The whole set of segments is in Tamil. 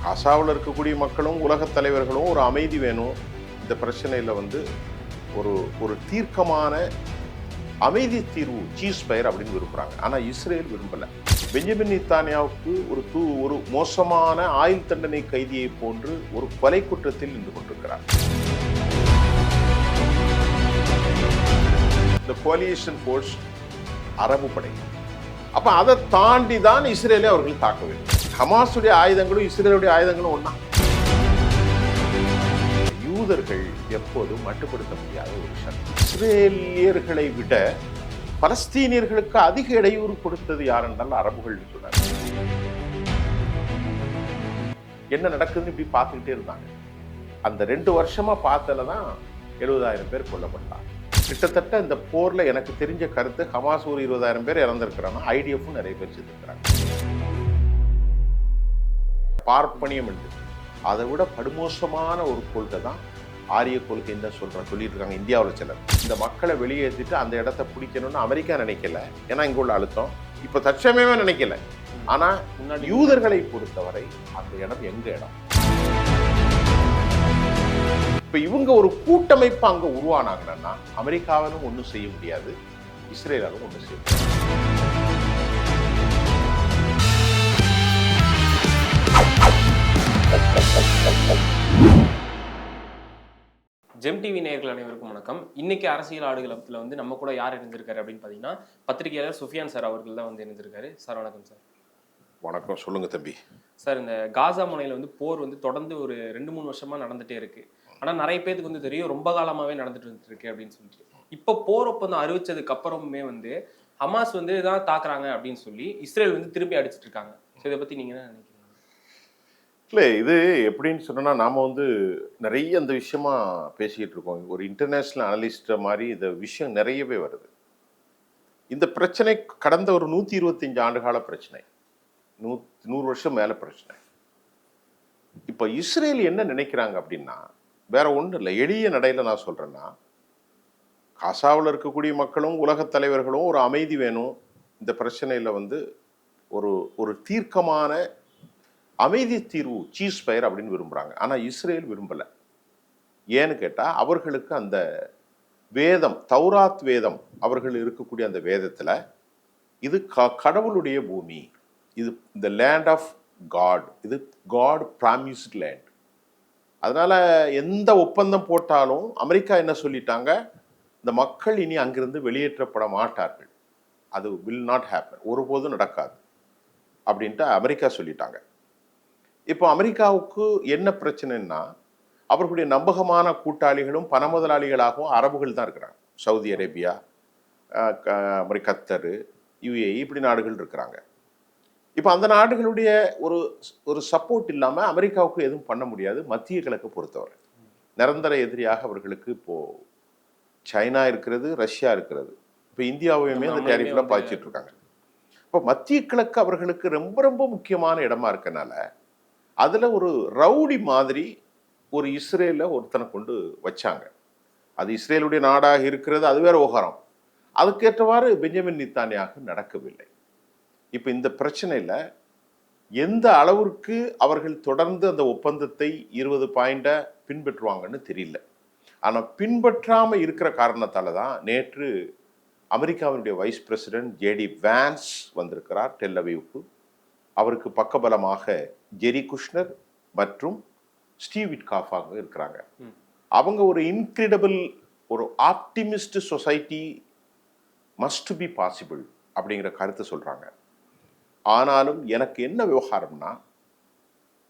காசாவில் இருக்கக்கூடிய மக்களும் உலகத் தலைவர்களும் ஒரு அமைதி வேணும். இந்த பிரச்சனையில் ஒரு ஒரு தீர்க்கமான அமைதி தீர்வு சீஸ்ஃபயர் அப்படின்னு விரும்புகிறாங்க. ஆனால் இஸ்ரேல் விரும்பலை. பெஞ்சமின் நேத்தன்யாவுக்கு ஒரு மோசமான ஆயுள் தண்டனை கைதியை போன்று ஒரு கொலை குற்றத்தில் நின்று கொண்டிருக்கிறார். இந்த கோலியேஷன் ஃபோர்ஸ் அரபு படை. அப்ப அதை தாண்டி தான் இஸ்ரேலை அவர்கள் தாக்க வேண்டும். ஹமாஸுடைய ஆயுதங்களும் இஸ்ரேலுடைய ஆயுதங்களும் ஒண்ணா. யூதர்கள் எப்போதும் மட்டுப்படுத்த முடியாத ஒரு சக்தி. இஸ்ரேலியர்களை விட பலஸ்தீனியர்களுக்கு அதிக இடையூறு கொடுத்தது யார் என்றால் அரபுகள் சொன்னாங்க. என்ன நடக்குதுன்னு இப்படி பார்த்துக்கிட்டே இருந்தாங்க. அந்த 2 வருஷமா பார்த்ததுலதான் 70,000 பேர் கொல்லப்பட்டாங்க. கிட்டத்தட்ட இந்த போர்ல எனக்கு தெரிஞ்ச கருத்து ஹமாஸ் ஒரு 20,000 பேர் இறந்திருக்கிறாங்க. ஐடிஎஃப்பும் நிறைய பேர் செத்துருக்கிறாங்க. பார்ப்பனியம் என்று அதை விட படுமோசமான ஒரு கொள்கை தான் ஆரிய கொள்கைன்னு தான் சொல்லிட்டு இருக்காங்க இந்தியாவில் சிலர். இந்த மக்களை வெளியேற்றிட்டு அந்த இடத்த பிடிக்கணும்னு அமெரிக்கா நினைக்கல. ஏன்னா இங்க உள்ள அழுத்தம் இப்ப தற்சமயமே நினைக்கல. ஆனா யூதர்களை பொறுத்தவரை அந்த இடம் எங்க இடம். இப்ப இவங்க ஒரு கூட்டமைப்பு அங்க உருவானாங்கன்னா அமெரிக்காவிலும் ஒன்றும் செய்ய முடியாது, இஸ்ரேலாலும் ஒன்றும் செய்ய முடியாது. ஜெம் டிவி நேயர்கள் அனைவருக்கும் வணக்கம். இன்னைக்கு அரசியல் ஆடுகளத்தில் நம்ம கூட யார் இணைந்திருக்காரு அப்படின்னு பார்த்தீங்கன்னா பத்திரிகையாளர் சுஃபியான் சார் அவர்கள் தான் இணைந்திருக்காரு. சார் வணக்கம் சார். வணக்கம், சொல்லுங்க தம்பி. சார், இந்த காசா முனையில் போர் தொடர்ந்து ஒரு 2-3 வருஷமா நடந்துட்டே இருக்கு. ஆனால் நிறைய பேருக்கு தெரியும் ரொம்ப காலமாகவே நடந்துட்டு இருக்கு அப்படின்னு சொல்லிட்டு. இப்போ போர் ஒப்பந்தம் அறிவிச்சதுக்கு அப்புறமே ஹமாஸ் தான் தாக்குறாங்க அப்படின்னு சொல்லி இஸ்ரேல் திரும்பி அடிச்சிட்டு இருக்காங்க. ஸோ இதை பற்றி நீங்கள் என்ன நினைக்கிறீங்க? இல்லை, இது எப்படின்னு சொன்னா நாம நிறைய இந்த விஷயமா பேசிக்கிட்டு இருக்கோம். ஒரு இன்டர்நேஷனல் அனலிஸ்ட் மாதிரி இந்த விஷயம் நிறையவே வருது. இந்த பிரச்சனை கடந்த ஒரு 125 ஆண்டுகால பிரச்சனை, 100 வருஷம் மேல பிரச்சனை. இப்ப இஸ்ரேல் என்ன நினைக்கிறாங்க அப்படின்னா வேற ஒன்றும் இல்லை. எளிய நடையில நான் சொல்றேன்னா, காசாவில் இருக்கக்கூடிய மக்களும் உலகத் தலைவர்களும் ஒரு அமைதி வேணும். இந்த பிரச்சனையில ஒரு ஒரு தீர்க்கமான அமைதி தீர்வு சீஸ்ஃபயர் அப்படின்னு விரும்புகிறாங்க. ஆனால் இஸ்ரேல் விரும்பலை. ஏன்னு கேட்டால் அவர்களுக்கு அந்த வேதம், தௌராத் வேதம், அவர்கள் இருக்கக்கூடிய அந்த வேதத்தில் இது கடவுளுடைய பூமி, இது இந்த லேண்ட் ஆஃப் காட், இது காட் ப்ராமிஸ்ட் லேண்ட். அதனால் எந்த ஒப்பந்தம் போட்டாலும் அமெரிக்கா என்ன சொல்லிட்டாங்க, இந்த மக்கள் இனி அங்கிருந்து வெளியேற்றப்பட மாட்டார்கள், அது வில் நாட் ஹேப்பன், ஒருபோதும் நடக்காது அப்படின்ட்டு அமெரிக்கா சொல்லிட்டாங்க. இப்போ அமெரிக்காவுக்கு என்ன பிரச்சனைன்னா, அவர்களுடைய நம்பகமான கூட்டாளிகளும் பண முதலாளிகளாகவும் அரபுகள் தான் இருக்கிறாங்க. சவுதி அரேபியா, கத்தர், யுஏஇ, இப்படி நாடுகள் இருக்கிறாங்க. இப்போ அந்த நாடுகளுடைய ஒரு சப்போர்ட் இல்லாமல் அமெரிக்காவுக்கு எதுவும் பண்ண முடியாது. மத்திய கிழக்கு பொறுத்தவரை நிரந்தர எதிரியாக அவர்களுக்கு இப்போ சைனா இருக்கிறது, ரஷ்யா இருக்கிறது. இப்போ இந்தியாவையுமே அந்த டேரிஃப்லாம் பாய்ச்சிட்டு இருக்காங்க. இப்போ மத்திய கிழக்கு அவர்களுக்கு ரொம்ப ரொம்ப முக்கியமான இடமா இருக்கனால அதுல ஒரு ரவுடி மாதிரி ஒரு இஸ்ரேல ஒருத்தனை கொண்டு வச்சாங்க. அது இஸ்ரேலுடைய நாடாக இருக்கிறது, அது வேற விவகாரம். அதுக்கேற்றவாறு பெஞ்சமின் நேத்தன்யாகு நடக்கவில்லை. இப்ப இந்த பிரச்சனையில எந்த அளவிற்கு அவர்கள் தொடர்ந்து அந்த ஒப்பந்தத்தை 20 பாயிண்டை பின்பற்றுவாங்கன்னு தெரியல. ஆனா பின்பற்றாம இருக்கிற காரணத்தால தான் நேற்று அமெரிக்காவினுடைய வைஸ் பிரசிடென்ட் ஜேடி வான்ஸ் வந்திருக்கிறார் டெல் அவீவுக்கு. அவருக்கு பக்கபலமாக ஜெரி குஷ்னர் மற்றும் ஸ்டீவ் விட்காஃபாக இருக்கிறாங்க. அவங்க ஒரு இன்கிரெடிபிள், ஒரு optimist society must be possible அப்படிங்கிற கருத்தை சொல்றாங்க. ஆனாலும் எனக்கு என்ன விவகாரம்னா,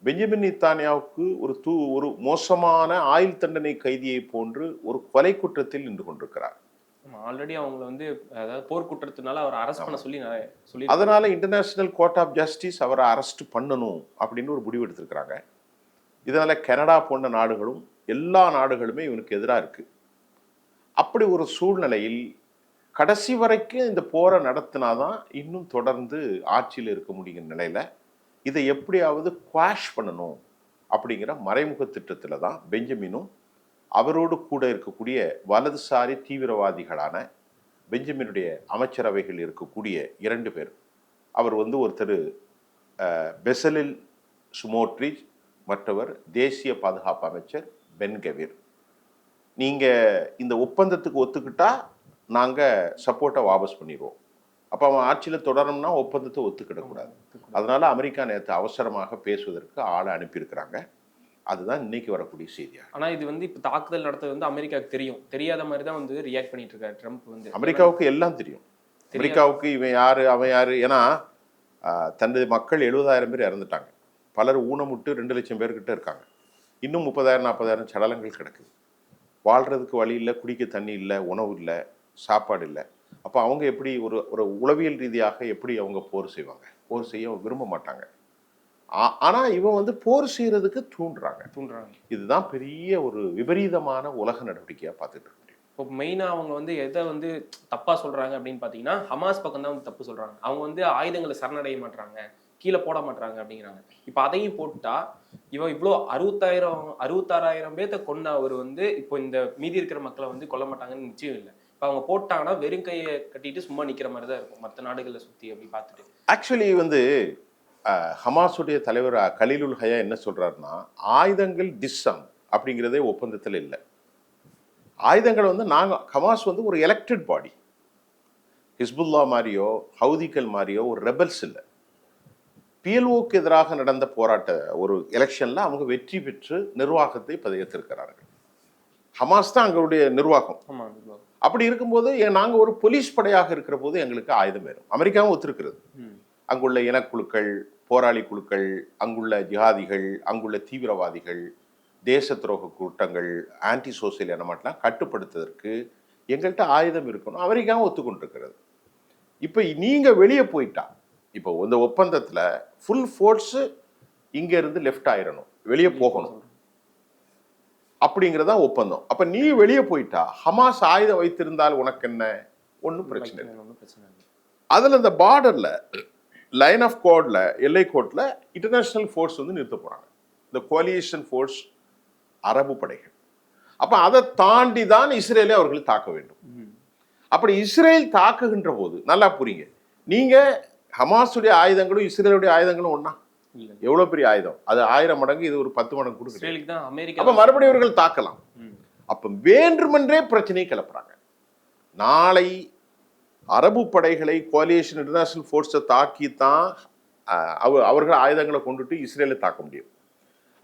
பெஞ்சமின் நேத்தன்யாவுக்கு ஒரு மோசமான ஆயுள் தண்டனை கைதியை போன்று ஒரு கொலை குற்றத்தில் நின்று கொண்டிருக்கிறார். ஆல்ரெடி அவங்க அதாவது போர் குற்றத்தினால அவர் அரெஸ்ட் பண்ண சொல்லி அதனால இன்டர்நேஷனல் கோர்ட் ஆஃப் ஜஸ்டிஸ் அவரை அரெஸ்ட் பண்ணணும் அப்படின்னு ஒரு முடிவு எடுத்திருக்கிறாங்க. இதனால கனடா போன்ற நாடுகளும் எல்லா நாடுகளுமே இவனுக்கு எதிராக இருக்கு. அப்படி ஒரு சூழ்நிலையில் கடைசி வரைக்கும் இந்த போரை நடத்தினாதான் இன்னும் தொடர்ந்து ஆட்சியில் இருக்க முடியுங்கிற நிலையில இதை எப்படியாவது குவாஷ் பண்ணணும் அப்படிங்கிற மறைமுக திட்டத்தில் தான் பெஞ்சமினும் அவரோடு கூட இருக்கக்கூடிய வலதுசாரி தீவிரவாதிகளான பெஞ்சமினுடைய அமைச்சரவைகள் இருக்கக்கூடிய 2 பேர். அவர் ஒருத்தர் பெசலில் ஸ்மோட்ரிச், மற்றவர் தேசிய பாதுகாப்பு அமைச்சர் பென் கவீர். நீங்கள் இந்த ஒப்பந்தத்துக்கு ஒத்துக்கிட்டா நாங்கள் சப்போர்ட்டை வாபஸ் பண்ணிடுவோம். அப்போ அவன் ஆட்சியில் தொடரணும்னா ஒப்பந்தத்தை ஒத்துக்கிடக்கூடாது. அதனால அமெரிக்கா நேற்று அவசரமாக பேசுவதற்கு ஆளை அனுப்பியிருக்கிறாங்க. அதுதான் இன்னைக்கு வரக்கூடிய செய்தியா. ஆனா இது வந்து இப்ப தாக்குதல் நடத்துறது வந்து அமெரிக்காவுக்கு தெரியும், தெரியாத மாதிரி தான் வந்து ரியாக்ட் பண்ணிட்டு இருக்காரு ட்ரம்ப் வந்து. அமெரிக்காவுக்கு எல்லாம் தெரியும். அமெரிக்காவுக்கு இவன் யாரு அவன் யாரு. ஏன்னா தனது மக்கள் 70,000 பேர் இறந்துட்டாங்க. பலர் ஊனமுட்டு 2 லட்சம் பேர்கிட்ட இருக்காங்க. இன்னும் 30,000 40,000 சடலங்கள் கிடக்குது. வாழ்றதுக்கு வழி இல்லை, குடிக்க தண்ணி இல்லை, உணவு இல்லை, சாப்பாடு இல்லை. அப்போ அவங்க எப்படி ஒரு ஒரு உளவியல் ரீதியாக எப்படி அவங்க போர் செய்வாங்க? போர் செய்ய விரும்ப மாட்டாங்க. ஆனால் இவன் வந்து போர் செய்யறதுக்கு தூண்டுறாங்க. இதுதான் பெரிய ஒரு விபரீதமான உலக நடவடிக்கையாக பார்த்துட்டு இருக்க முடியும். இப்போ மெயினாக அவங்க வந்து எதை வந்து தப்பாக சொல்கிறாங்க அப்படின்னு பார்த்தீங்கன்னா, ஹமாஸ் பக்கம் தான் வந்து தப்பு சொல்கிறாங்க. அவங்க வந்து ஆயுதங்களை சரணடைய மாட்டுறாங்க, கீழே போட மாட்டாங்க அப்படிங்கிறாங்க. இப்போ அதையும் போட்டா இவன் இவ்வளோ 66,000 பேர்த்த கொண்ட அவர் வந்து இப்போ இந்த மீதி இருக்கிற மக்களை வந்து கொல்ல மாட்டாங்கன்னு நிச்சயம் இல்லை. இப்போ அவங்க போட்டாங்கன்னா வெறும் கையை கட்டிட்டு சும்மா நிற்கிற மாதிரி தான் இருக்கும் மற்ற நாடுகளில் சுற்றி அப்படி பார்த்துட்டு. ஆக்சுவலி வந்து ஹமாஸுடைய தலைவர் கலீலுல் ஹயா என்ன சொல்றாருன்னா, ஆயுதங்கள் டிஸ்ஸம் அப்படிங்கிறதே ஒப்பந்தத்தில் இல்லை. ஆயுதங்கள் வந்து ஹமாஸ் வந்து ஒரு எலெக்டட் பாடி. ஹிஸ்புல்லா மாதிரியோ ஹவுதிகள் மாதிரியோ ஒரு ரெபல்ஸ் இல்லை. பிஎல்ஓக்கு எதிராக நடந்த ஒரு எலெக்ஷன்ல அவங்க வெற்றி பெற்று நிர்வாகத்தை பதவியேற்றிருக்கிறார்கள். ஹமாஸ் தான் அவங்களுடைய நிர்வாகம். அப்படி இருக்கும்போது நாங்கள் ஒரு போலீஸ் படையாக இருக்கிற போது எங்களுக்கு ஆயுதம் வேணும். அமெரிக்காவும் ஒத்துருக்கிறது. அங்குள்ள இனக்குழுக்கள், போராளி குழுக்கள், அங்குள்ள ஜிஹாதிகள், அங்குள்ள தீவிரவாதிகள், தேச துரோக கூட்டங்கள், ஆன்டி சோசியல் எலமெண்ட்லாம் கட்டுப்படுத்துவதற்கு எங்கள்கிட்ட ஆயுதம் இருக்கணும். அமெரிக்காவும் ஒத்துக்கொண்டிருக்கிறது. இப்போ நீங்கள் வெளியே போயிட்டா, இப்போ இந்த ஒப்பந்தத்தில் ஃபுல் ஃபோர்ஸு இங்கே இருந்து லெஃப்ட் ஆயிடணும், வெளியே போகணும் அப்படிங்கிறதா ஒப்பந்தம். அப்போ நீ வெளியே போயிட்டா ஹமாஸ் ஆயுதம் வைத்திருந்தால் உனக்கு என்ன? ஒன்றும் பிரச்சனை இல்லை. அதில் இந்த பார்டரில் லைன் ஆஃப் கோட்ல, எல்லை கோட்ல இன்டர்நேஷனல் ஃபோர்ஸ் வந்து நிறுத்த போறாங்க. இந்த கோலியேஷன் ஃபோர்ஸ், அரபு படைகள். அப்ப அதை தாண்டி தான் இஸ்ரேலை அவர்கள் தாக்க வேண்டும். அப்படி இஸ்ரேல் தாக்குகின்ற போது நல்லா புரியுங்க, நீங்க ஹமாஸுடைய ஆயுதங்களும் இஸ்ரேலுடைய ஆயுதங்களும் ஒன்னா? எவ்வளவு பெரிய ஆயுதம் அது? 1000 மடங்கு, இது ஒரு 10 மடங்கு கொடுக்குது. அப்ப மறுபடியும் இவர்கள் தாக்கலாம். அப்ப வேண்டுமென்றே பிரச்சனையை கிளப்புறாங்க. நாளை அரபு படைகளை கோலியேஷன் இன்டர்நேஷனல் ஃபோர்ஸை தாக்கித்தான் அவர்கள் ஆயுதங்களை கொண்டுட்டு இஸ்ரேலை தாக்க முடியும்.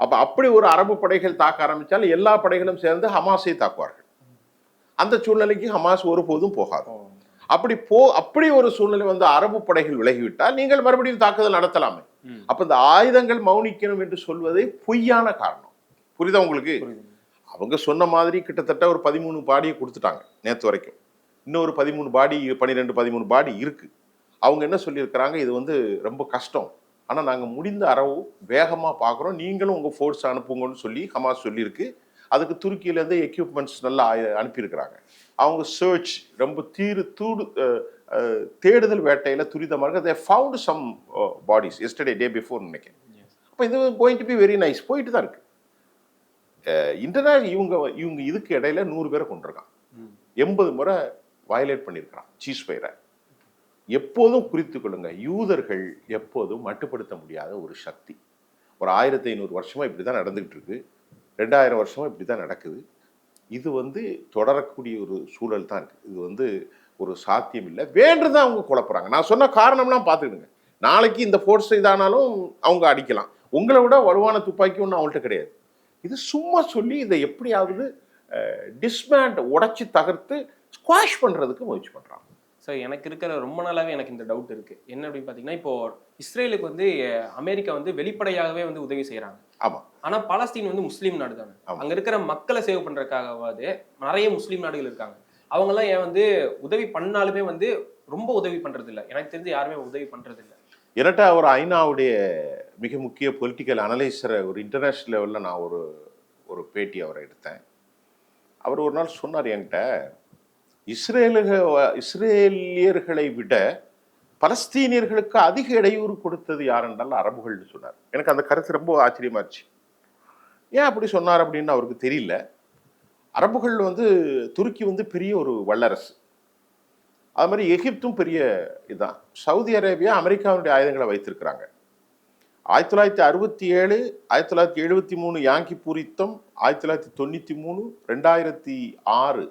அப்போ அப்படி ஒரு அரபு படைகள் தாக்க ஆரம்பித்தால் எல்லா படைகளும் சேர்ந்து ஹமாஸை தாக்குவார்கள். அந்த சூழ்நிலைக்கு ஹமாஸ் ஒருபோதும் போகாது. அப்படி ஒரு சூழ்நிலை வந்து அரபு படைகள் விலகிவிட்டால் நீங்கள் மறுபடியும் தாக்குதல் நடத்தலாமே. அப்போ இந்த ஆயுதங்கள் மௌனிக்கணும் என்று சொல்வதே பொய்யான காரணம். புரியுதா உங்களுக்கு? அவங்க சொன்ன மாதிரி கிட்டத்தட்ட ஒரு 13 பாடியை கொடுத்துட்டாங்க நேற்று வரைக்கும். இன்னொரு 13 பாடி 13 பாடி இருக்கு. அவங்க என்ன சொல்லியிருக்கிறாங்க, இது வந்து ரொம்ப கஷ்டம், ஆனால் நாங்கள் முடிந்த அளவு வேகமாக பார்க்குறோம், நீங்களும் உங்கள் ஃபோர்ஸ் அனுப்புங்கன்னு சொல்லி ஹமாஸ் சொல்லியிருக்கு. அதுக்கு துருக்கியிலேருந்து எக்யூப்மெண்ட்ஸ் நல்லா அனுப்பியிருக்கிறாங்க. அவங்க சர்ச் ரொம்ப தேடுதல் வேட்டையில் துரிதமாக they found some bodies yesterday day before நினைக்கிறேன். அப்போ இது going to be very nice. போயிட்டு தான் இருக்கு. இவங்க இதுக்கு இடையில 100 பேரை கொண்டிருக்கான். 80 முறை வயலேட் பண்ணியிருக்கிறான் சீஸ்ஃபயரை. எப்போதும் குறித்து கொள்ளுங்க, யூதர்கள் எப்போதும் மட்டுப்படுத்த முடியாத ஒரு சக்தி. ஒரு 1500 வருஷமா இப்படி தான் நடந்துகிட்டு இருக்கு. 2000 வருஷமா இப்படி தான் நடக்குது. இது வந்து தொடரக்கூடிய ஒரு சூழல் தான் இருக்கு. இது வந்து ஒரு சாத்தியம் இல்லை. வேண்டுதான் அவங்க குழப்புறாங்க. நான் சொன்ன காரணம்லாம் பார்த்துக்கிடுங்க. நாளைக்கு இந்த ஃபோர்ஸ் இதானாலும் அவங்க அடிக்கலாம். உங்களை விட வலுவான துப்பாக்கி ஒன்றும் அவங்கள்ட்ட கிடையாது. இது சும்மா சொல்லி இதை எப்படியாவது டிஸ்மேண்ட் உடைச்சி தகர்த்து ஸ்குவாஷ் பண்ணுறதுக்கு முயற்சி பண்ணுறாங்க. ஸோ எனக்கு இருக்கிற ரொம்ப நாளாகவே எனக்கு இந்த டவுட் இருக்குது. என்ன அப்படின்னு பார்த்தீங்கன்னா, இப்போ இஸ்ரேலுக்கு வந்து அமெரிக்கா வந்து வெளிப்படையாகவே வந்து உதவி செய்கிறாங்க. ஆமாம். ஆனால் பாலஸ்தீன் வந்து முஸ்லீம் நாடு தானே. அங்கே இருக்கிற மக்களை சேவ் பண்ணுறதுக்காகவாது நிறைய முஸ்லீம் நாடுகள் இருக்காங்க. அவங்கெல்லாம் ஏன் வந்து உதவி பண்ணாலுமே வந்து ரொம்ப உதவி பண்ணுறது இல்லை. எனக்கு தெரிஞ்சு யாருமே உதவி பண்ணுறது இல்லை. என்கிட்ட ஒரு ஐநாவுடைய மிக முக்கிய பொலிட்டிக்கல் அனலைசரை ஒரு இன்டர்நேஷ்னல் லெவலில் நான் ஒரு பேட்டி அவரை எடுத்தேன். அவர் ஒரு நாள் சொன்னார் என்கிட்ட, இஸ்ரேலியர்களை விட பலஸ்தீனியர்களுக்கு அதிக இடையூறு கொடுத்தது யார் என்றால் அரபுகள்னு சொன்னார். எனக்கு அந்த கருத்து ரொம்ப ஆச்சரியமாச்சு. ஏன் அப்படி சொன்னார் அப்படின்னு அவருக்கு தெரியல. அரபுகள் வந்து துருக்கி வந்து பெரிய ஒரு வல்லரசு, அது மாதிரி எகிப்தும் பெரிய இதுதான். சவுதி அரேபியா அமெரிக்காவுடைய ஆயுதங்களை வைத்திருக்கிறாங்க. 1967, 1973 யாங்கி பூரித்தம், 1993, 2006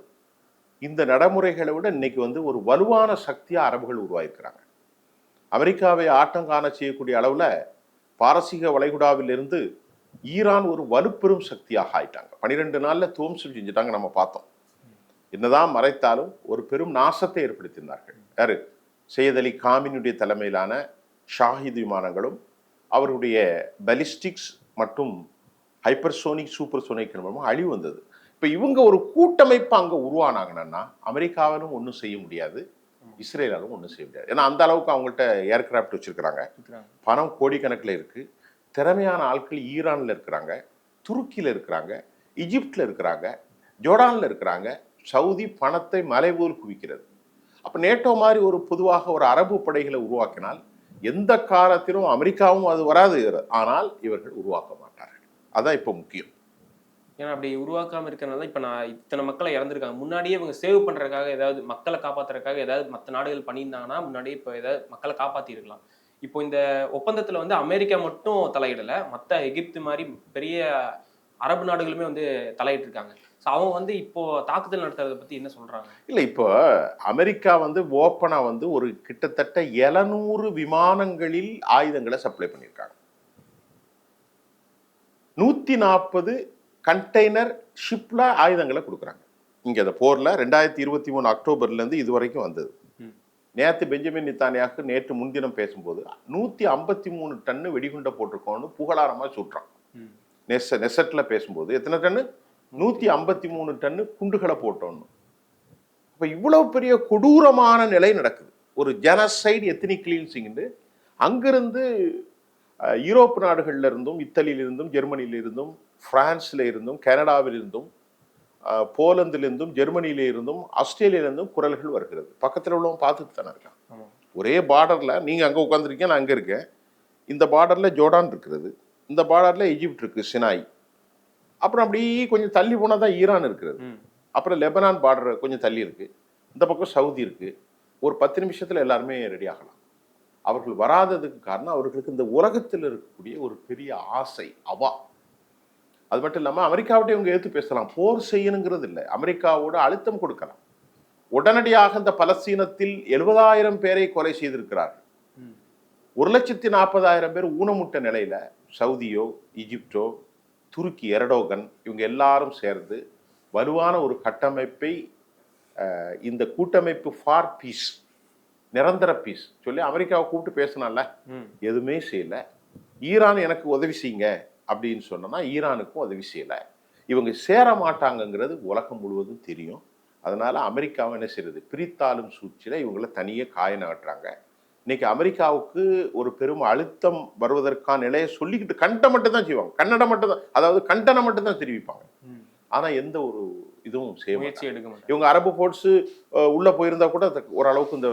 இந்த நடைமுறைகளை விட இன்னைக்கு வந்து ஒரு வலுவான சக்தியா அரபுகள் உருவாயிருக்கிறாங்க. அமெரிக்காவை ஆட்டம் காண செய்யக்கூடிய அளவுல பாரசீக வளைகுடாவிலிருந்து ஈரான் ஒரு வலுப்பெரும் சக்தியாக ஆயிட்டாங்க. 12 நாள்ல துவம்சம் செஞ்சுட்டாங்க, நம்ம பார்த்தோம். என்னதான் மறைத்தாலும் ஒரு பெரும் நாசத்தை ஏற்படுத்தினார்கள். யாரு? சையத் அலி காமினுடைய தலைமையிலான ஷாஹித் விமானங்களும் அவருடைய பலிஸ்டிக்ஸ் மற்றும் ஹைப்பர்சோனிக் சூப்பர்சோனிக் அழிவு வந்தது. இப்போ இவங்க ஒரு கூட்டமைப்பு அங்கே உருவானாங்கன்னா அமெரிக்காவிலும் ஒன்றும் செய்ய முடியாது, இஸ்ரேலாலும் ஒன்றும் செய்ய முடியாது. ஏன்னா அந்த அளவுக்கு அவங்கள்ட்ட ஏர்கிராஃப்ட் வச்சிருக்கிறாங்க, பணம் கோடிக்கணக்கில் இருக்கு, திறமையான ஆட்கள் ஈரானில் இருக்கிறாங்க, துருக்கியில் இருக்கிறாங்க, ஈஜிப்டில் இருக்கிறாங்க, ஜோர்டானில் இருக்கிறாங்க. சவுதி பணத்தை மலை போல் குவிக்கிறது. அப்போ நேட்டோ மாதிரி ஒரு பொதுவாக ஒரு அரபு படைகளை உருவாக்கினால் எந்த காலத்திலும் அமெரிக்காவும் அது வராது, ஆனால் இவர்கள் உருவாக்க மாட்டார்கள். அதான் இப்போ முக்கியம். ஏன்னா அப்படி உருவாக்காம இருக்கிறனால இப்ப நான் இத்தனை மக்களை இறந்துருக்காங்க. முன்னாடியே இவங்க சேவ் பண்றதுக்காக ஏதாவது மக்களை காப்பாத்துறதுக்காக ஏதாவது மற்ற நாடுகள் பண்ணியிருந்தாங்கன்னா முன்னாடியே இப்போ ஏதாவது மக்களை காப்பாத்தி இருக்கலாம். இப்போ இந்த ஒப்பந்தத்துல வந்து அமெரிக்கா மட்டும் தலையிடல, மற்ற எகிப்து மாதிரி பெரிய அரபு நாடுகளுமே வந்து தலையிட்டு இருக்காங்க. ஸோ அவங்க வந்து இப்போ தாக்குதல் நடத்துறதை பத்தி என்ன சொல்றாங்க? இல்லை, இப்போ அமெரிக்கா வந்து ஓப்பனா வந்து ஒரு கிட்டத்தட்ட 700 விமானங்களில் ஆயுதங்களை சப்ளை பண்ணியிருக்காங்க. 140 கண்டெய்னர் ஷிப்ல ஆயுதங்களை கொடுக்குறாங்க. இங்க அந்த போர்ல 2023 அக்டோபர்ல இருந்து இது வரைக்கும் வந்தது. நேற்று பெஞ்சமின் நித்தானியாக நேற்று முன்தினம் பேசும்போது 153 டன்னு வெடிகுண்டை போட்டிருக்கோம்னு புகழாரமா சுட்டுறான். நெசட்ல பேசும்போது எத்தனை டன்னு? 153 டன்னு குண்டுகளை போட்டோன்னு. அப்ப இவ்வளவு பெரிய கொடூரமான நிலை நடக்குது. ஒரு ஜெனசைடு எத்னிக் கிளீன்சிங். அங்கிருந்து யூரோப் நாடுகள்ல இருந்தும், இத்தாலியில இருந்தும், ஜெர்மனியில இருந்தும், பிரான்ஸ்ல இருந்தும், கனடாவில் இருந்தும், போலந்தில இருந்தும், ஜெர்மனியில இருந்தும், ஆஸ்திரேலியில இருந்தும் குரல்கள் வருகிறது. பக்கத்தில் உள்ளவங்க பார்த்துட்டு தானே இருக்கான். ஒரே பார்டர்ல நீங்க அங்க உட்காந்துருக்கீங்க, நான் அங்க இருக்கேன். இந்த பார்டர்ல ஜோர்டான் இருக்கிறது, இந்த பார்டர்ல எஜிப்ட் இருக்கு, சினாய். அப்புறம் அப்படி கொஞ்சம் தள்ளி போனா தான் ஈரான் இருக்கிறது. அப்புறம் லெபனான் பார்டர் கொஞ்சம் தள்ளி இருக்கு, இந்த பக்கம் சவுதி இருக்கு. ஒரு 10 நிமிஷத்துல எல்லாருமே ரெடி ஆகலாம். அவர்கள் வராததுக்கு காரணம் அவர்களுக்கு இந்த உலகத்தில் இருக்கக்கூடிய ஒரு பெரிய ஆசை, அவா. அது மட்டும் இல்லாமல் அமெரிக்காவிட்ட இவங்க எடுத்து பேசலாம், போர் செய்யணுங்கிறது இல்லை, அமெரிக்காவோட அழுத்தம் கொடுக்கலாம். உடனடியாக இந்த பலஸ்தீனத்தில் 70,000 பேரை கொலை செய்திருக்கிறார்கள். 1,40,000 பேர் ஊனமுட்ட நிலையில சவுதியோ, ஈஜிப்டோ, துருக்கி எர்டோகன் இவங்க எல்லாரும் சேர்ந்து வலுவான ஒரு கட்டமைப்பை, இந்த கூட்டமைப்பு ஃபார் பீஸ், நிரந்தர பீஸ் சொல்லி அமெரிக்காவை கூப்பிட்டு பேசினால, எதுவுமே செய்யல. ஈரான் எனக்கு உதவி செய்யுங்க அப்படின்னு சொன்னா ஈரானுக்கும் உதவி செய்யல. இவங்க சேர மாட்டாங்கிறது உலகம் முழுவதும் தெரியும். அதனால அமெரிக்காவை என்ன செய்யறது, பிரித்தாளும் சூழ்ச்சியில இவங்களை தனியே காய நகட்டுறாங்க. இன்னைக்கு அமெரிக்காவுக்கு ஒரு பெரும் அழுத்தம் வருவதற்கான நிலையை சொல்லிக்கிட்டு கண்டனம் மட்டும் தான் செய்வாங்க, கன்னடம் மட்டும் தான், அதாவது கண்டனம் மட்டும் தான் தெரிவிப்பாங்க. ஆனா எந்த ஒரு இதுவும் செய்ய மாட்டாங்க. இவங்க அரபு போர்ட்ஸ் உள்ள போயிருந்தா கூட ஓரளவுக்கு இந்த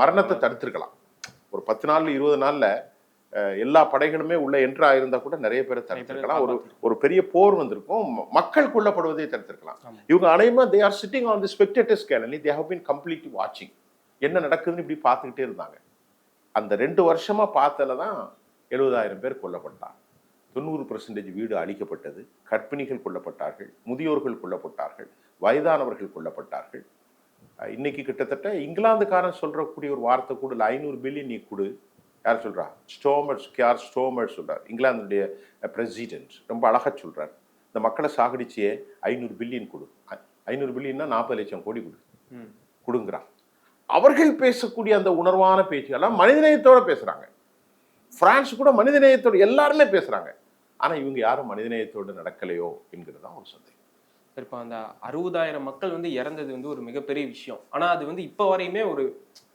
மரணத்தை தடுத்திருக்கலாம். ஒரு 10 நாள் 20 நாள்ல எல்லா படைகளுமே உள்ள என்ட்ரு ஆயிருந்தா கூட நிறைய பேரை தடுத்திருக்கலாம். ஒரு பெரிய போர் வந்திருக்கும், மக்கள் கொல்லப்படுவதை தடுத்திருக்கலாம். இவங்க அனைவரும் they are sitting on the spectators gallery, they have been completely watching. என்ன நடக்குதுன்னு இப்படி பார்த்துக்கிட்டே இருந்தாங்க. அந்த 2 வருஷமா பார்த்ததுல தான் 70,000 பேர் கொல்லப்பட்டாங்க. 90% வீடு அழிக்கப்பட்டது, கர்ப்பிணிகள் கொல்லப்பட்டார்கள், முதியோர்கள் கொல்லப்பட்டார்கள், வயதானவர்கள் கொல்லப்பட்டார்கள். இன்னைக்கு கிட்டத்தட்ட இங்கிலாந்துக்காரன் சொல்றக்கூடிய ஒரு வார்த்தை கூட 500 பில்லியன் நீ கொடு. யார் சொல்றா? ஸ்டோமர்ஸ் சொல்றார், இங்கிலாந்துடைய பிரசிடென்ட். ரொம்ப அழகா சொல்றார், இந்த மக்களை சாகடிச்சியே 500 பில்லியன் கொடு. 500 பில்லியன்னா 40 லட்சம் கோடி கொடுங்கிறான். அவர்கள் பேசக்கூடிய அந்த உணர்வான பேச்சுக்கெல்லாம் மனிதநேயத்தோட பேசுறாங்க. பிரான்ஸ் கூட மனிதநேயத்தோடு எல்லாருமே பேசுறாங்க. ஆனா இவங்க யாரும் மனிதநேயத்தோடு நடக்கலையோ என்கிறது தான் ஒரு சந்தேகம். இப்போ அந்த 60,000 மக்கள் வந்து இறந்தது வந்து ஒரு மிகப்பெரிய விஷயம். ஆனா அது வந்து இப்போ வரையுமே ஒரு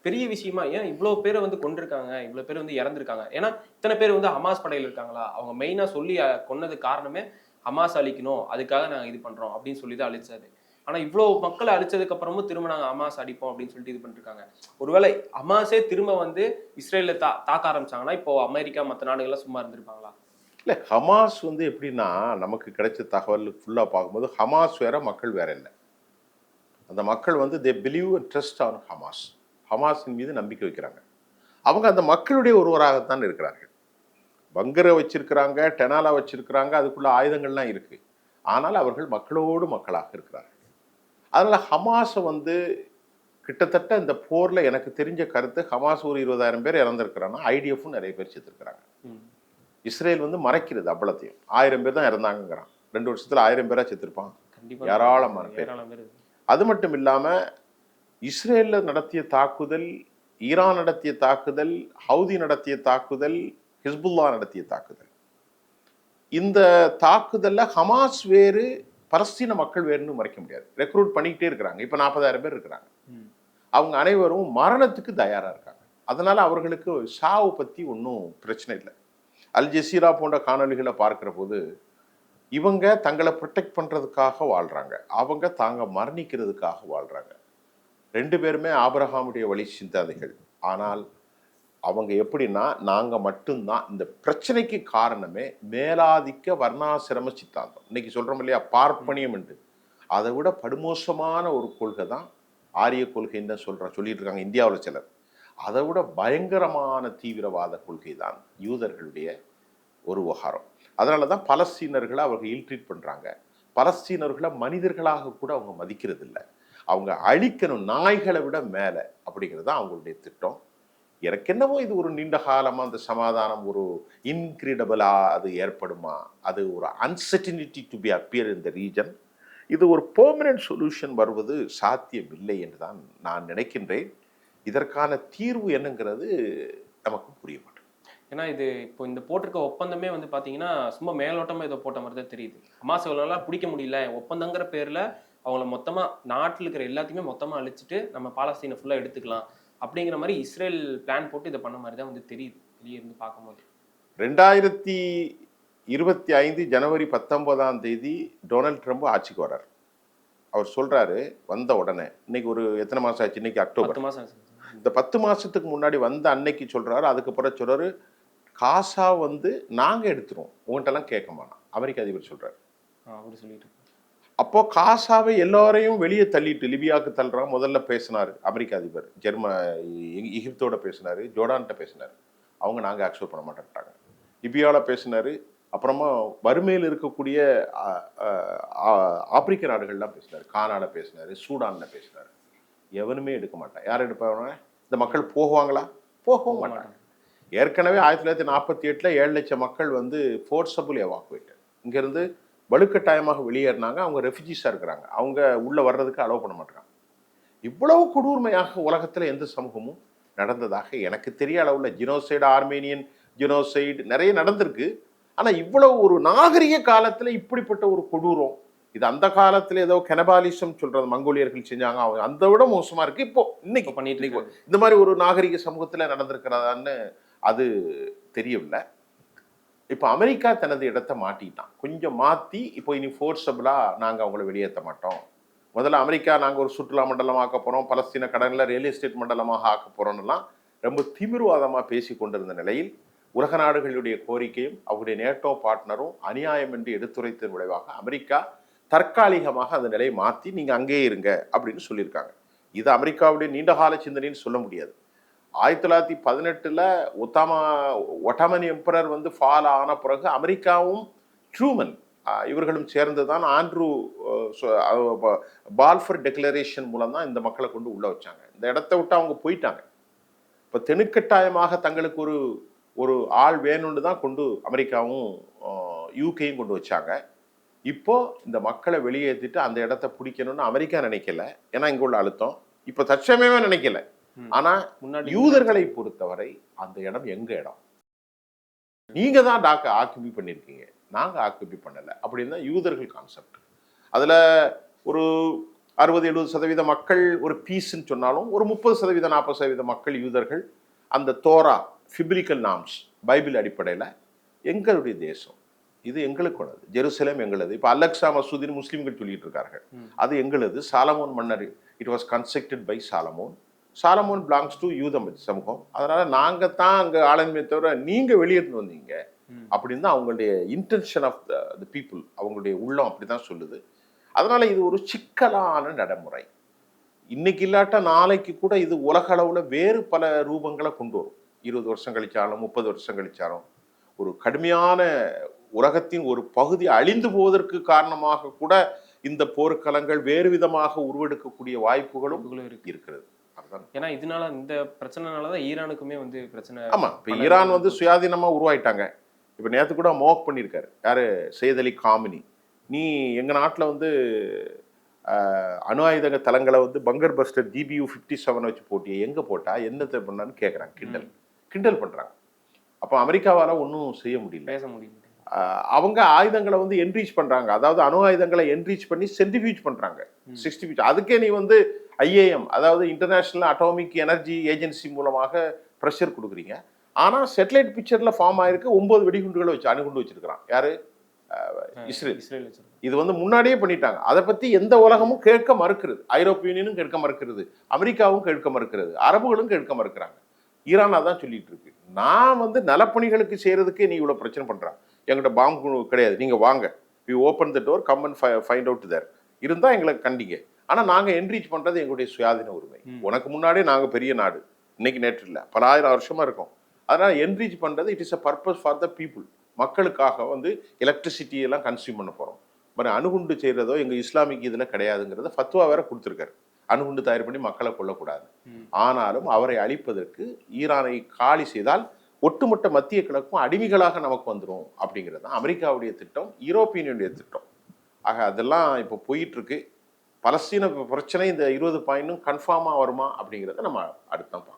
பெரிய விஷயமா, ஏன் இவ்வளோ பேரை வந்து கொண்டிருக்காங்க, இவ்வளோ பேர் வந்து இறந்துருக்காங்க? ஏன்னா இத்தனை பேர் வந்து ஹமாஸ் படையில் இருக்காங்களா? அவங்க மெயினா சொல்லி கொன்னது காரணமே ஹமாஸ் அழிக்கணும், அதுக்காக நாங்கள் இது பண்றோம் அப்படின்னு சொல்லி தான் அழிச்சாரு. ஆனா இவ்வளோ மக்களை அழிச்சதுக்கு அப்புறமும் திரும்ப நாங்கள் ஹமாஸ் அடிப்போம் அப்படின்னு சொல்லிட்டு இது பண்ணிருக்காங்க. ஒருவேளை ஹமாஸே திரும்ப வந்து இஸ்ரேல தாக்க ஆரம்பிச்சாங்கன்னா இப்போ அமெரிக்கா மற்ற நாடுகள்லாம் சும்மா இருந்திருப்பாங்களா? இல்லை, ஹமாஸ் வந்து எப்படின்னா நமக்கு கிடைச்ச தகவல் ஃபுல்லாக பார்க்கும்போது ஹமாஸ் வேற, மக்கள் வேற இல்லை. அந்த மக்கள் வந்து they believe and trust on ஹமாஸின் மீது நம்பிக்கை வைக்கிறாங்க. அவங்க அந்த மக்களுடைய ஒருவராகத்தான் இருக்கிறார்கள். பங்கரை வச்சிருக்கிறாங்க, டெனாலா வச்சிருக்கிறாங்க, அதுக்குள்ள ஆயுதங்கள்லாம் இருக்கு. ஆனால் அவர்கள் மக்களோடு மக்களாக இருக்கிறார்கள். அதனால ஹமாஸை வந்து கிட்டத்தட்ட இந்த போர்ல எனக்கு தெரிஞ்ச கருத்து, ஹமாஸ் ஒரு 20,000 பேர் இறந்திருக்கிறாங்க, ஐடிஎஃப்பும் நிறைய பேர் செத்துருக்கிறாங்க. இஸ்ரேல் வந்து மறைக்கிறது அவ்வளத்தையும். 1000 பேர் தான் இறந்தாங்கிறான். 2 வருஷத்துல 1000 பேரா செத்துருப்பான். ஏராளமான பேர். அது மட்டும் இல்லாம இஸ்ரேல்ல நடத்திய தாக்குதல், ஈரான் நடத்திய தாக்குதல், ஹவுதி நடத்திய தாக்குதல், ஹிஸ்புல்லா நடத்திய தாக்குதல், இந்த தாக்குதல்ல ஹமாஸ் வேறு, பலஸ்தீன மக்கள் வேறுன்னு மறைக்க முடியாது. ரெக்ரூட் பண்ணிக்கிட்டே இருக்கிறாங்க. இப்ப 40,000 பேர் இருக்கிறாங்க. அவங்க அனைவரும் மரணத்துக்கு தயாரா இருக்காங்க. அதனால அவர்களுக்கு சாவு பத்தி ஒன்றும் பிரச்சனை இல்லை. அல் ஜசீரா போன்ற காணொலிகளை பார்க்கிற போது இவங்க தங்களை ப்ரொடெக்ட் பண்றதுக்காக வாழ்றாங்க, அவங்க தாங்க மரணிக்கிறதுக்காக வாழ்றாங்க. 2 பேருமே ஆபிரகாமுடைய வழி சிந்தாதிகள். ஆனால் அவங்க எப்படின்னா, நாங்க மட்டும்தான் இந்த பிரச்சனைக்கு காரணமே மேலாதிக்க வர்ணாசிரம சித்தாந்தம். இன்னைக்கு சொல்றோம் இல்லையா பார்ப்பனியம் என்று, அதை விட படுமோசமான ஒரு கொள்கை தான் ஆரிய கொள்கைன்னு தான் சொல்லிட்டு இருக்காங்க இந்தியாவில் சிலர். அதை விட பயங்கரமான தீவிரவாத கொள்கை தான் யூதர்களுடைய ஒரு விவகாரம். அதனால தான் பலஸ்தீனர்களை அவர்கள் இல்ட்ரீட் பண்றாங்க. பலஸ்தீனர்களை மனிதர்களாக கூட அவங்க மதிக்கிறது இல்லை. அவங்க அழிக்கணும், நாய்களை விட மேல அப்படிங்கிறது தான் அவங்களுடைய திட்டம். எனக்கு என்னவோ இது ஒரு நீண்ட காலமா அந்த சமாதானம் ஒரு இன்கிரெடிபிளா அது ஏற்படுமா, அது ஒரு uncertainty to be appear in the region, இது ஒரு பெர்மனன்ட் சொல்யூஷன் வருவது சாத்தியமில்லை என்று தான் நான் நினைக்கின்றேன். இதற்கான தீர்வு என்னங்கிறது நமக்கு புரிய மாட்டேங்குது. ஏன்னா இது இப்போ இந்த போட்டிருக்க ஒப்பந்தமே வந்து பாத்தீங்கன்னா சும்மா மேலோட்டமா இதை போட்ட மாதிரி தான் தெரியுது. ஹமாஸ் எல்லாம் பிடிக்க முடியல, ஒப்பந்தங்கிற பேர்ல அவங்கள மொத்தமா நாட்டில் இருக்கிற எல்லாத்தையுமே மொத்தமா அழிச்சிட்டு நம்ம பாலஸ்தீனை ஃபுல்லா எடுத்துக்கலாம் அப்படிங்கிற மாதிரி இஸ்ரேல் பிளான் போட்டு இதை பண்ண மாதிரி தான் வந்து தெரியுது வெளியே இருந்து பார்க்கும்போது. 2025 ஜனவரி 19 டொனால்ட் ட்ரம்ப் ஆட்சிக்கு வர்றார். அவர் சொல்றாரு வந்த உடனே, இன்னைக்கு ஒரு எத்தனை மாசம் ஆச்சு, இன்னைக்கு அக்டோபர், 10 மாசம். இந்த 10 மாசத்துக்கு முன்னாடி வந்த அன்னைக்கு சொல்றாரு. அதுக்கப்புறம் சொல்றாரு காசா வந்து நாங்க எடுத்துருவோம், உங்கள்கிட்ட எல்லாம் கேட்க மாட்டோம், அமெரிக்க அதிபர் சொல்றாரு. அப்படி சொல்லிட்டு அப்போ காசாவை எல்லாரையும் வெளியே தள்ளிட்டு லிபியாவுக்கு தள்ளுறான். முதல்ல பேசினாரு அமெரிக்க அதிபர், எகிப்தோட பேசினாரு, ஜோர்டான்கிட்ட பேசினாரு. அவங்க நாங்கள் அக்செப்ட் பண்ண மாட்டேன்ட்டாங்க. லிபியாவில் பேசினாரு. அப்புறமா வறுமையில் இருக்கக்கூடிய ஆப்பிரிக்க நாடுகள்லாம் பேசினார், கானால பேசினாரு, சூடானில் பேசினாரு. எவனுமே எடுக்க மாட்டான். யார் எடுப்பாங்க? இந்த மக்கள் போகுவாங்களா? போகவும் மாட்டாங்க. ஏற்கனவே 1948 7 லட்சம் மக்கள் வந்து ஃபோர்ஸபிள் எவாக்குவேட் இங்கேருந்து வலுக்கட்டாயமாக வெளியேறினாங்க. அவங்க ரெஃப்யூஜிஸாக இருக்கிறாங்க. அவங்க உள்ளே வர்றதுக்கு அலோவ் பண்ண மாட்டாங்க. இவ்வளவு கொடூர்மையாக உலகத்தில் எந்த சமூகமும் நடந்ததாக எனக்கு தெரிய அளவில், ஜினோசைடு, ஆர்மேனியன் ஜினோசைடு நிறைய நடந்திருக்கு. ஆனால் இவ்வளவு ஒரு நாகரிக காலத்தில் இப்படிப்பட்ட ஒரு கொடூரம், இது அந்த காலத்தில் ஏதோ கெனபாலிசம் சொல்றது மங்கோலியர்கள் செஞ்சாங்க, அவங்க அந்த விட மோசமாக இருக்குது. இப்போ இன்னைக்கு பண்ணிட்டு இந்த மாதிரி ஒரு நாகரிக சமூகத்தில் நடந்திருக்கிறதான்னு அது தெரியவில்லை. இப்போ அமெரிக்கா தனது இடத்தை மாட்டிட்டான், கொஞ்சம் மாற்றி இப்போ இனி ஃபோர்ஸபிளாக நாங்கள் அவங்கள வெளியேற்ற மாட்டோம். முதல்ல அமெரிக்கா நாங்கள் ஒரு சுற்றுலா மண்டலமாக ஆக்க போகிறோம், பலஸ்தீன கடனில் ரியல் எஸ்டேட் மண்டலமாக ஆக்க போகிறோம்லாம் ரொம்ப தீவிரவாதமாக பேசி கொண்டிருந்த நிலையில் உலக நாடுகளுடைய கோரிக்கையும் அவருடைய நேட்டோ பார்ட்னரும் அநியாயம் என்று எடுத்துரைத்ததன் விளைவாக அமெரிக்கா தற்காலிகமாக அந்த நிலையை மாற்றி நீங்கள் அங்கேயே இருங்க அப்படின்னு சொல்லியிருக்காங்க. இது அமெரிக்காவுடைய நீண்டகால சிந்தனைன்னு சொல்ல முடியாது. 1918 ஒட்டாமன் எம்பரர் வந்து ஃபால் ஆன பிறகு அமெரிக்காவும் ட்ரூமன் இவர்களும் சேர்ந்து தான் ஆண்ட்ரூ பால்ஃபர் டெக்ளரேஷன் மூலம் தான் இந்த மக்களை கொண்டு உள்ள வச்சாங்க. இந்த இடத்த விட்டு அவங்க போயிட்டாங்க. இப்போ தெனுக்கட்டாயமாக தங்களுக்கு ஒரு ஆள் வேணும்னு தான் கொண்டு அமெரிக்காவும் யூகேயும் கொண்டு வச்சாங்க. இப்போ இந்த மக்களை வெளியேற்றிட்டு அந்த இடத்த பிடிக்கணும்னு அமெரிக்கா நினைக்கல, ஏன்னா இங்க உள்ள அழுத்தம். இப்போ தற்சமயமே நினைக்கல. ஆனா யூதர்களை பொறுத்தவரை அந்த இடம் எங்க இடம், நீங்க தான் ஆக்கிபை பண்ணிருக்கீங்க, நாங்க ஆக்கிபை பண்ணல அப்படின்னு தான் யூதர்கள் கான்செப்ட். அதுல ஒரு 60-70% மக்கள் ஒரு பீஸ்ன்னு சொன்னாலும் ஒரு 30% 40% மக்கள் யூதர்கள் அந்த தோரா பிப்ளிக்கல் நாம்ஸ் பைபிள் அடிப்படையில் எங்களுடைய தேசம், இது எங்களுக்குள்ளது, ஜெருசலேம் எங்களது. இப்போ அலெக்சா மசூதின்னு முஸ்லீம்கள் சொல்லிட்டு இருக்கார்கள், அது எங்களது. சாலமோன் மன்னர், it was constructed by Solomon. Solomon belongs to யூதம் சமூகம். அதனால நாங்க தான் அங்க ஆளுமே தவிர நீங்க வெளியேற்று வந்தீங்க அப்படின்னு தான் அவங்களுடைய இன்டென்ஷன் ஆஃப் த பீப்புள், அவங்களுடைய உள்ளம் அப்படிதான் சொல்லுது. அதனால இது ஒரு சிக்கலான நடைமுறை. இன்னைக்கு இல்லாட்டா நாளைக்கு கூட இது உலக அளவுல வேறு பல ரூபங்களை கொண்டு வரும். 20 வருஷம் கழிச்சாலும் 30 வருஷம் கழிச்சாலும் ஒரு கடுமையான உலகத்தின் ஒரு பகுதி அழிந்து போவதற்கு காரணமாக கூட இந்த போர்க்களங்கள் வேறு விதமாக உருவெடுக்கக்கூடிய வாய்ப்புகளும் இருக்கிறது. அதுதான். ஏன்னா இதனால இந்த பிரச்சனைனாலதான் ஈரானுக்குமே வந்து பிரச்சனை. ஆமா, இப்ப ஈரான் வந்து சுயாதீனமா உருவாயிட்டாங்க. இப்ப நேத்து கூட மோக் பண்ணியிருக்காரு யாரு, சையத் அலி காமினி. நீ எங்க நாட்டுல வந்து அணு ஆயுத தளங்களை வந்து பங்கர் பஸ்டர் GBU-57 வச்சு போட்டியே, எங்க போட்டா என்னத்தை பண்ணான்னு கேட்குறாங்க. கிண்டல் பண்றாங்க. அப்போ அமெரிக்காவால ஒன்றும் செய்ய முடியல, பேச முடியல. அவங்க ஆயுதங்களை வந்து என்ரீச் பண்றாங்க, அதாவது அணு ஆயுதங்களை என்ரீச் பண்ணி சென்ட்ரிஃபியூஜ் பண்றாங்க. 60 அதுக்கே நீ வந்து IAM, அதாவது இன்டர்நேஷனல் அட்டாமிக் எனர்ஜி ஏஜென்சி மூலமாக ப்ரெஷர் கொடுக்குறீங்க. ஆனா சேட்டலைட் பிக்சர்ல ஃபார்ம் ஆயிருக்கு 9 வெடிகுண்டுகளை வச்சு அணுகுண்டு வச்சிருக்கிறான் யாரு, இஸ்ரேல். இது வந்து முன்னாடியே பண்ணிட்டாங்க. அதை பத்தி எந்த உலகமும் கேட்க மறுக்கிறது. ஐரோப்பிய யூனியனும் கேட்க மறுக்கிறது, அமெரிக்காவும் கேட்க மறுக்கிறது, அரபுகளும் கேட்க மறுக்கிறாங்க. ஈரான் அதான் சொல்லிட்டு இருக்கு, நான் வந்து நலப்பணிகளுக்கு செய்யறதுக்கே நீ இவ்வளவு பிரச்சனை பண்றான், எங்கிட்ட பாம்பு கிடையாது, நீங்க வாங்க, we open the door, come and find out there, இருந்தா எங்களை கண்டிங்க, ஆனா நாங்க என்ரீச் பண்றது எங்களுடைய சுயாதீன உரிமை. உனக்கு முன்னாடியே நாங்க பெரிய நாடு, இன்னைக்கு நேற்று இல்லை, பல ஆயிரம் வருஷமா இருக்கும். அதனால என்ரீச் பண்றது it is a purpose for the people, மக்களுக்காக வந்து எலக்ட்ரிசிட்டி எல்லாம் கன்சியூம் பண்ண போறோம். மாதிரி அணுகுண்டு செய்யறதோ எங்க இஸ்லாமிக் இதுல கிடையாதுங்கிறத ஃபத்வா வேற கொடுத்துருக்காரு. அணுகுண்டு தயார் பண்ணி மக்களை கொல்லக்கூடாது. ஆனாலும் அவரை அழிப்பதற்கு ஈரானை காலி செய்தால் ஒட்டுமொத்த மத்திய கிழக்கும் அடிமைகளாக நமக்கு வந்துடும் அப்படிங்கிறது தான் அமெரிக்காவுடைய திட்டம், யூரோப்பியனுடைய திட்டம். ஆக அதெல்லாம் இப்போ போயிட்டு இருக்கு. பலஸ்தீன பிரச்சனை இந்த 20 பாயிண்டும் கன்ஃபார்மா வருமா அப்படிங்கிறத நம்ம அடுத்து தான் பார்க்கணும்.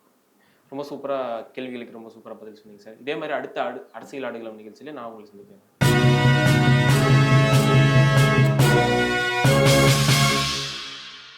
ரொம்ப சூப்பரா கேள்விகளுக்கு ரொம்ப சூப்பரா பதில் சொன்னீங்க சார். இதே மாதிரி அடுத்த அரசியல் ஆடுகளம் நிகழ்ச்சியில நான் உங்களுக்கு சந்திக்கிறேன்.